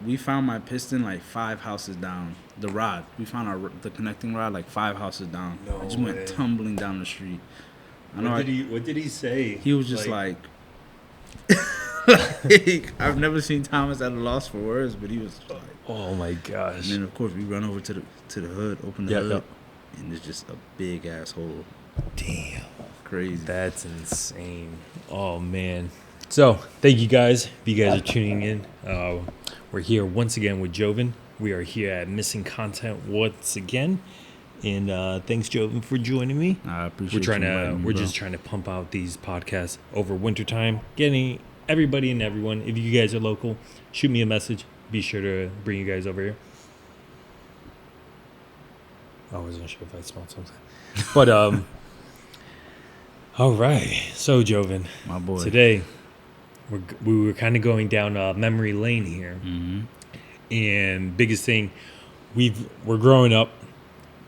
we found my piston like 5 houses down. The rod. We found the connecting rod like 5 houses down. No It just went way. tumbling down the street. What did he say? He was just like I've never seen Thomas at a loss for words, but he was like, oh my gosh. And then of course we run over to the hood, open the hood, and it's just a big ass hole. Damn. Crazy. That's insane. Oh man. So thank you guys. If you guys are tuning in, we're here once again with Joven. We are here at Missing Content once again. And thanks, Joven, for joining me. I appreciate We're just trying to pump out these podcasts over wintertime, getting everybody and everyone. If you guys are local, shoot me a message. Be sure to bring you guys over here. I wasn't sure if I smelled something. But, all right. So, Joven, my boy. Today, we were kind of going down memory lane here. Mm-hmm. And biggest thing, we're growing up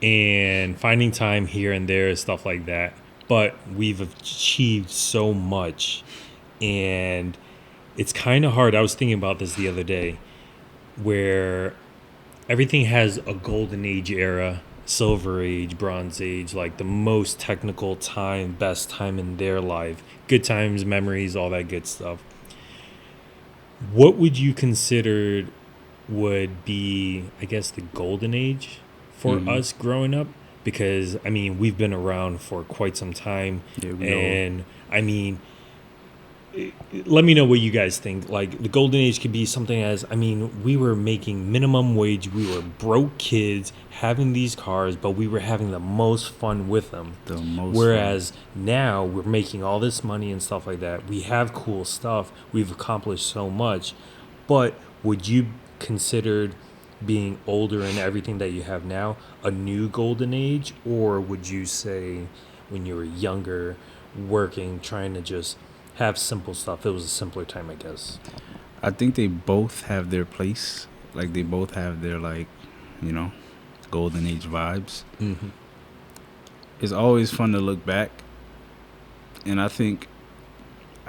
and finding time here and there, stuff like that. But we've achieved so much. And it's kind of hard. I was thinking about this the other day, where everything has a golden age era, silver age, bronze age, like the most technical time, best time in their life, good times, memories, all that good stuff. What would you consider would be, I guess, the golden age for us growing up? Because, I mean, we've been around for quite some time. Yeah, and, I mean, let me know what you guys think. Like, the golden age could be something as, I mean, we were making minimum wage. We were broke kids having these cars, but we were having the most fun with them. Whereas now we're making all this money and stuff like that. We have cool stuff. We've accomplished so much. But would you consider being older and everything that you have now a new golden age? Or would you say when you were younger, working, trying to just have simple stuff, it was a simpler time, I guess? I think they both have their place. Like, they both have their, like, you know, golden age vibes. Mm-hmm. It's always fun to look back. And I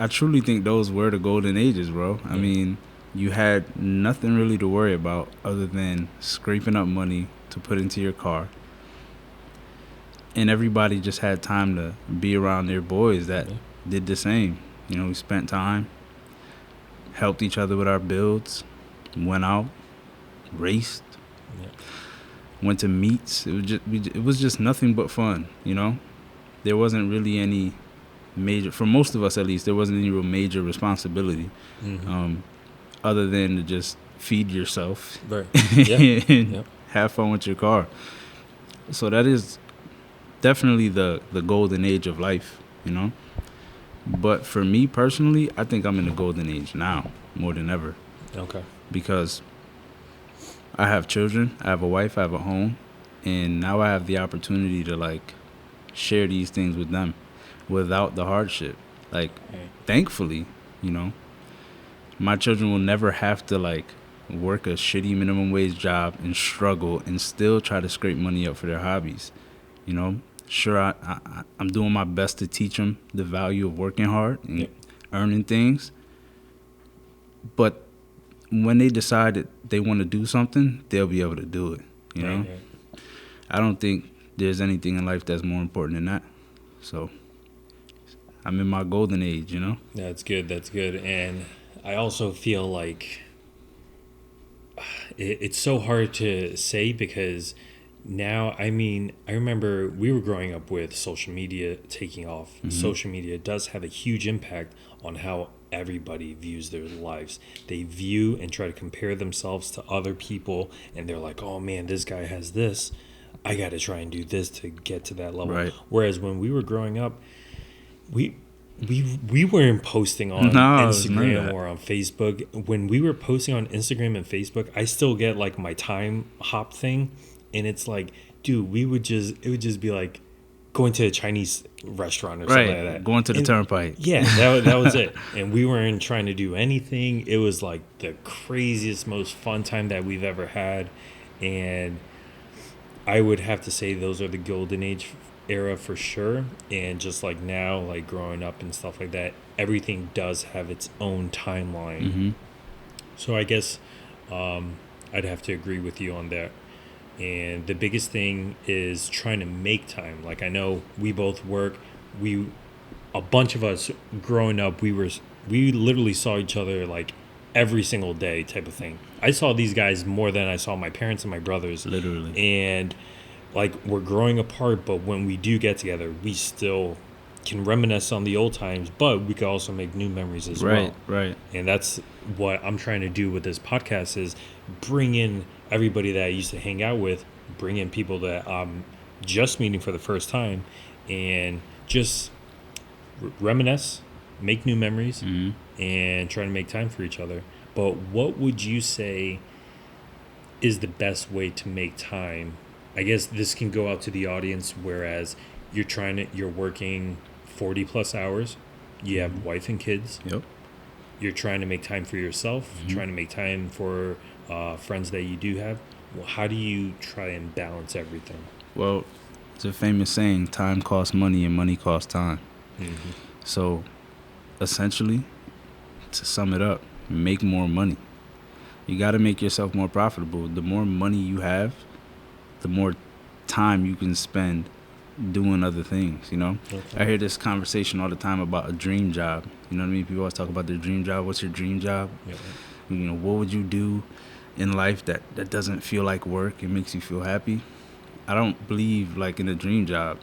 truly think those were the golden ages, bro. I mean, you had nothing really to worry about other than scraping up money to put into your car. And everybody just had time to be around their boys that did the same. You know, we spent time, helped each other with our builds, went out, raced, went to meets. It was just nothing but fun, you know? There wasn't really any major, for most of us at least, there wasn't any real major responsibility. Other than to just feed yourself and have fun with your car. So that is definitely the golden age of life, you know? But for me personally, I think I'm in the golden age now more than ever. Okay. Because I have children, I have a wife, I have a home, and now I have the opportunity to, like, share these things with them without the hardship. Like, thankfully, you know, my children will never have to, like, work a shitty minimum wage job and struggle and still try to scrape money up for their hobbies. You know, sure, I'm doing my best to teach them the value of working hard and earning things. But when they decide that they want to do something, they'll be able to do it, you know? I don't think there's anything in life that's more important than that. So I'm in my golden age, you know? That's good. And I also feel like it's so hard to say because now, I mean, I remember we were growing up with social media taking off. Mm-hmm. Social media does have a huge impact on how everybody views their lives. They view and try to compare themselves to other people, and they're like, oh man, this guy has this. I got to try and do this to get to that level. Right. Whereas when we were growing up, we weren't posting on Instagram or on Facebook. When we were posting on Instagram and Facebook, I still get like my time hop thing. And it's like, dude, it would just be like going to a Chinese restaurant or something like that. Going to the turnpike. Yeah, that was it. And we weren't trying to do anything. It was like the craziest, most fun time that we've ever had. And I would have to say those are the golden age era for sure. And just like now, like growing up and stuff like that, everything does have its own timeline. Mm-hmm. So I guess I'd have to agree with you on that. And the biggest thing is trying to make time. Like I know we both work. A bunch of us growing up, we literally saw each other like every single day type of thing. I saw these guys more than I saw my parents and my brothers. Literally. And like we're growing apart, but when we do get together, we still can reminisce on the old times, but we can also make new memories as well. Right. And that's what I'm trying to do with this podcast is bring in everybody that I used to hang out with, bring in people that I'm just meeting for the first time, and just reminisce, make new memories, and try to make time for each other. But what would you say is the best way to make time? I guess this can go out to the audience, whereas you're working 40 plus hours, you have wife and kids. Yep. You're trying to make time for yourself, trying to make time for friends that you do have. Well, how do you try and balance everything? Well, it's a famous saying, time costs money and money costs time. So essentially, to sum it up, make more money. You got to make yourself more profitable. The more money you have, the more time you can spend doing other things, you know? Okay. I hear this conversation all the time about a dream job. You know what I mean? People always talk about their dream job. What's your dream job? Yeah. You know, what would you do in life that doesn't feel like work? It makes you feel happy. I don't believe like in a dream job.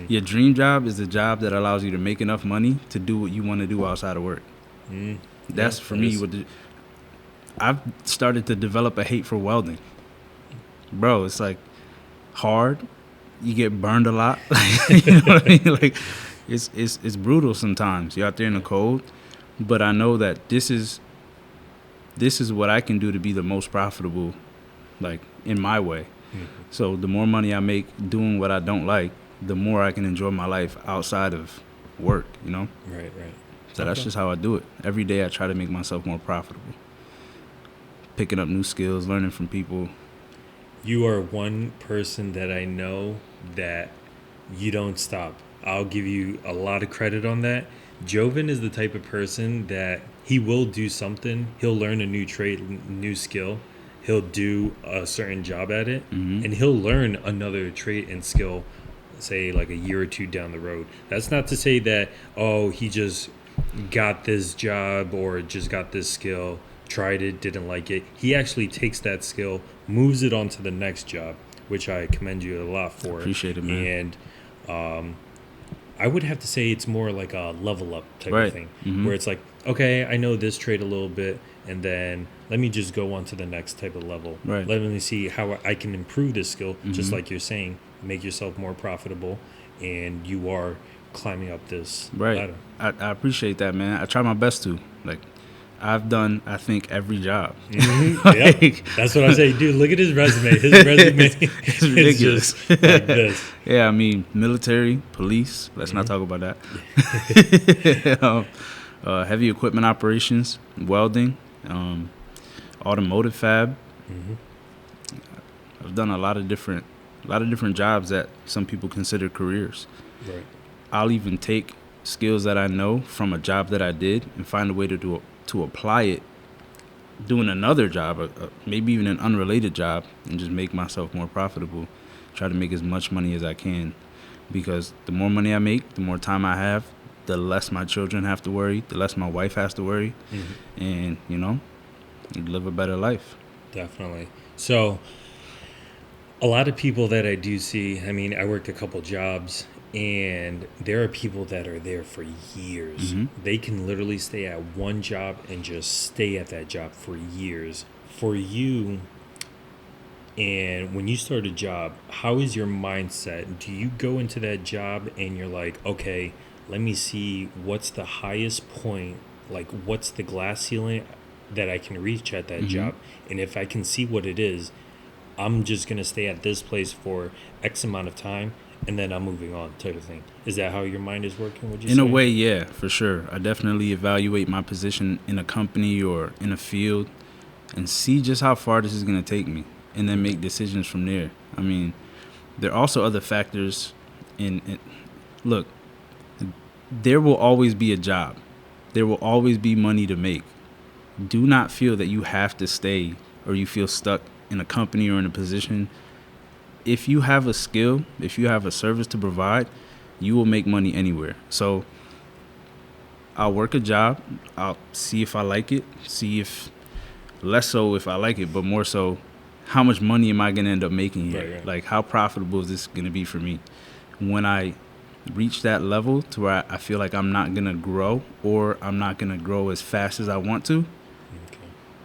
Your dream job is the job that allows you to make enough money to do what you want to do outside of work. That's for me. I've started to develop a hate for welding. Bro, it's like hard. You get burned a lot. You know what I mean? Like it's brutal sometimes. You're out there in the cold. But I know that this is what I can do to be the most profitable, like in my way. So the more money I make doing what I don't like, the more I can enjoy my life outside of work, you know? Right. So that's just how I do it. Every day I try to make myself more profitable. Picking up new skills, learning from people. You are one person that I know that you don't stop. I'll give you a lot of credit on that. Joven is the type of person that he will do something. He'll learn a new trade, new skill. He'll do a certain job at it, and he'll learn another trait and skill, say like a year or two down the road. That's not to say that, he just got this job or just got this skill, tried it, didn't like it. He actually takes that skill, moves it on to the next job, which I commend you a lot for. Appreciate it, man. And I would have to say it's more like a level up type of thing, where it's like, okay, I know this trade a little bit, and then let me just go on to the next type of level. Right. Let me see how I can improve this skill, just like you're saying, make yourself more profitable, and you are climbing up this ladder. I appreciate that, man. I try my best to. Like, I've done, I think, every job. Yep. That's what I say. Dude, look at his resume. His resume it's ridiculous. Is just like this. Yeah, I mean, military, police. Let's not talk about that. Heavy equipment operations, welding, automotive fab. I've done a lot of different jobs that some people consider careers. Right. I'll even take skills that I know from a job that I did and find a way to apply it doing another job, maybe even an unrelated job, and just make myself more profitable. Try to make as much money as I can, because the more money I make, the more time I have, the less my children have to worry, the less my wife has to worry, and, you know, live a better life. Definitely. So a lot of people that I do see, I mean, I worked a couple jobs, and there are people that are there for years. They can literally stay at one job and just stay at that job for years. For you, and when you start a job, how is your mindset? Do you go into that job and you're like, okay, let me see what's the highest point, like what's the glass ceiling that I can reach at that job? And if I can see what it is, I'm just going to stay at this place for X amount of time, and then I'm moving on, type of thing. Is that how your mind is working, would you say? In a way, yeah, for sure. I definitely evaluate my position in a company or in a field and see just how far this is going to take me, and then make decisions from there. I mean, there are also other factors look, there will always be a job. There will always be money to make. Do not feel that you have to stay or you feel stuck in a company or in a position, if you have a skill, if you have a service to provide, you will make money anywhere. So I'll work a job. I'll see if I like it. See if less so if I like it, but more so how much money am I going to end up making here? Right. Like, how profitable is this going to be for me? When I reach that level to where I feel like I'm not going to grow, or I'm not going to grow as fast as I want to, Okay.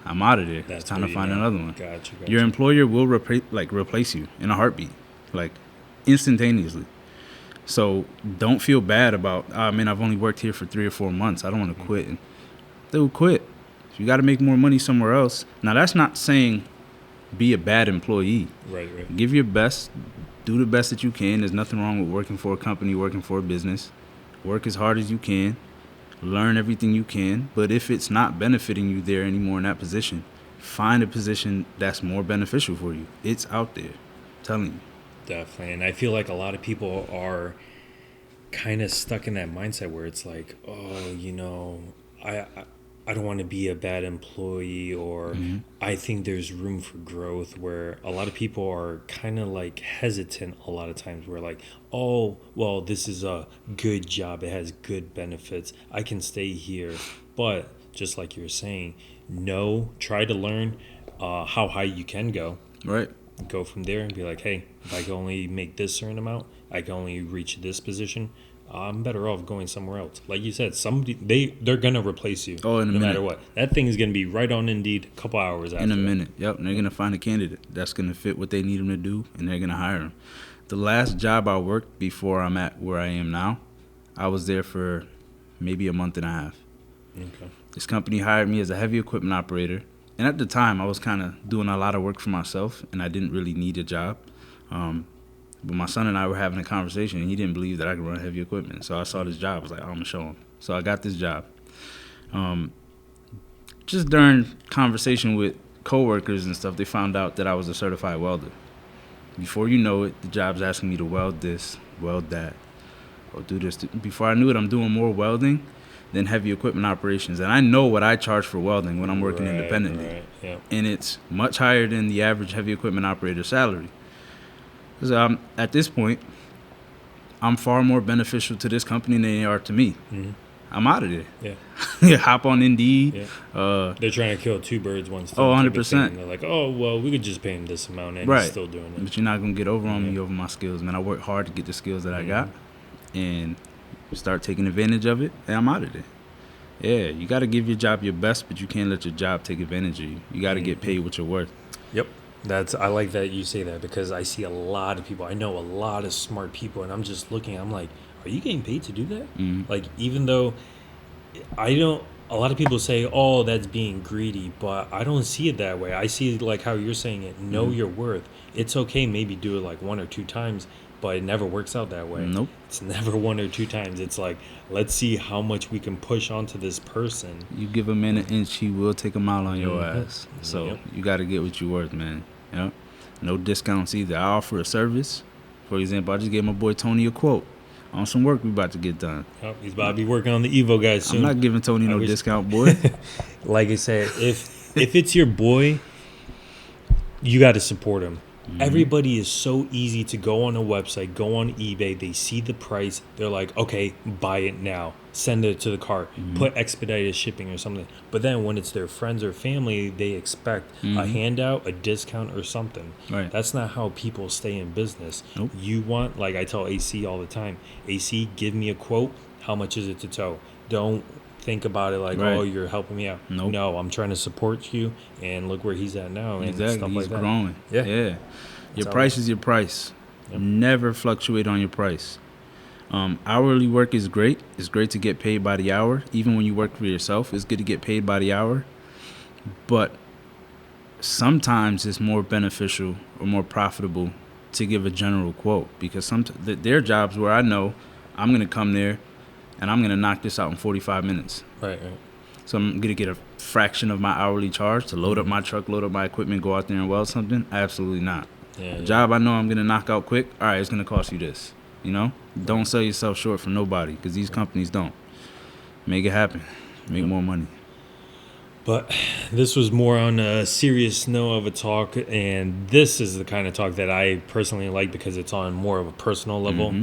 I'm out of there. That's It's time to where you find know. another one. Gotcha. Your employer will replace you in a heartbeat, like instantaneously. So don't feel bad about, oh, man, I've only worked here for 3 or 4 months. I don't want to quit. And they'll quit. If you got to make more money somewhere else. Now, that's not saying be a bad employee. Right. Give your best. Do the best that you can. There's nothing wrong with working for a company, working for a business. Work as hard as you can. Learn everything you can. But if it's not benefiting you there anymore in that position, find a position that's more beneficial for you. It's out there. I'm telling you. Definitely. And I feel like a lot of people are kind of stuck in that mindset where it's like, oh, I don't want to be a bad employee, or I think there's room for growth, where a lot of people are kind of like hesitant a lot of times. We're like, oh, well, this is a good job. It has good benefits. I can stay here. But just like you're saying, try to learn how high you can go. Right. Go from there and be like, hey, if I can only make this certain amount, I can only reach this position, I'm better off going somewhere else. Like you said, they're gonna replace you. Oh, in a no minute. matter what. That thing is gonna be right on Indeed a couple hours after. In a minute. Yep. And they're gonna find a candidate that's gonna fit what they need them to do, and they're gonna hire them. The last job I worked before I'm at where I am now, I was there for maybe a month and a half. Okay. This company hired me as a heavy equipment operator. And at the time, I was kind of doing a lot of work for myself, and I didn't really need a job. But my son and I were having a conversation, and he didn't believe that I could run heavy equipment. So I saw this job. I was like, I'm going to show him. So I got this job. Just during conversation with coworkers and stuff, they found out that I was a certified welder. Before you know it, the job's asking me to weld this, weld that, or do this. Before I knew it, I'm doing more welding than heavy equipment operations. And I know what I charge for welding when I'm working independently. Right. Yeah. And it's much higher than the average heavy equipment operator salary. Because at this point, I'm far more beneficial to this company than they are to me. Mm-hmm. I'm out of there. Yeah. Hop on Indeed. Yeah. They're trying to kill two birds, one stone. Oh, 100%. They're like, oh, well, we could just pay him this amount, and Right. he's still doing it. But you're not going to get over on me over my skills, man. I work hard to get the skills that I got and start taking advantage of it, and I'm out of there. Yeah, you got to give your job your best, but you can't let your job take advantage of you. You got to get paid what you're worth. Yep. I like that you say that, because I see a lot of people. I know a lot of smart people, and I'm just looking. I'm like, are you getting paid to do that? Mm-hmm. Like, even though I don't, a lot of people say, oh, that's being greedy, but I don't see it that way. I see it like how you're saying it. Know your worth. It's okay, maybe do it like 1 or 2 times, but it never works out that way. Nope. It's never 1 or 2 times. It's like, let's see how much we can push onto this person. You give a man an inch, he will take a mile on your ass. So you got to get what you're worth, man. Yep. No discounts either. I offer a service. For example, I just gave my boy Tony a quote on some work we about to get done. Oh, he's about to be working on the Evo guys soon. I'm not giving Tony no discount, boy. Like I said, if it's your boy, you got to support him. Mm-hmm. Everybody is so easy to go on a website, go on eBay. They see the price. They're like, okay, buy it now. Send it to the cart. Put expedited shipping or something. But then when it's their friends or family, they expect a handout, a discount, or something. Right. That's not how people stay in business. Nope. You want, like I tell AC all the time, AC, give me a quote. How much is it to tow? Don't think about it like, Right. oh, you're helping me out. Nope. No, I'm trying to support you, and look where he's at now, and Exactly. stuff He's like that. growing. Yeah. Your price is your price. Yep. Never fluctuate on your price. Hourly work is great. It's great to get paid by the hour. Even when you work for yourself, it's good to get paid by the hour. But sometimes it's more beneficial or more profitable to give a general quote, because there are jobs where I know I'm going to come there and I'm going to knock this out in 45 minutes. Right. So I'm going to get a fraction of my hourly charge to load up my truck, load up my equipment, go out there and weld something? Absolutely not. A job I know I'm going to knock out quick, all right, it's going to cost you this. You know? Don't sell yourself short for nobody, because these companies don't. Make it happen. Make more money. But this was more on a serious note of a talk, and this is the kind of talk that I personally like because it's on more of a personal level.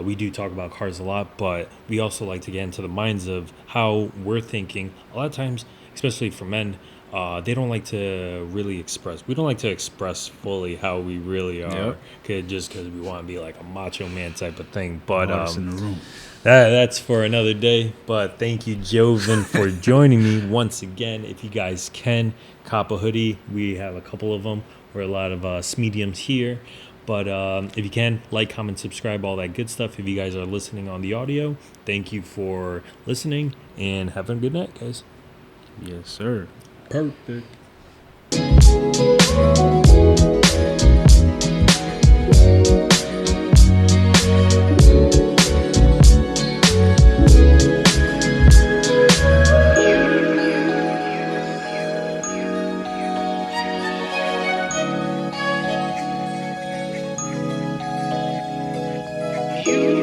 We do talk about cars a lot, but we also like to get into the minds of how we're thinking. A lot of times, especially for men, they don't like to really express. We don't like to express fully how we really are, Yep. just because we want to be like a macho man type of thing. But Hardest in the room. that's for another day. But thank you, Joven, for joining me once again. If you guys can, cop a hoodie. We have a couple of them. We're a lot of mediums here. But if you can, like, comment, subscribe, all that good stuff. If you guys are listening on the audio, thank you for listening and have a good night, guys. Yes, sir. Perfect. You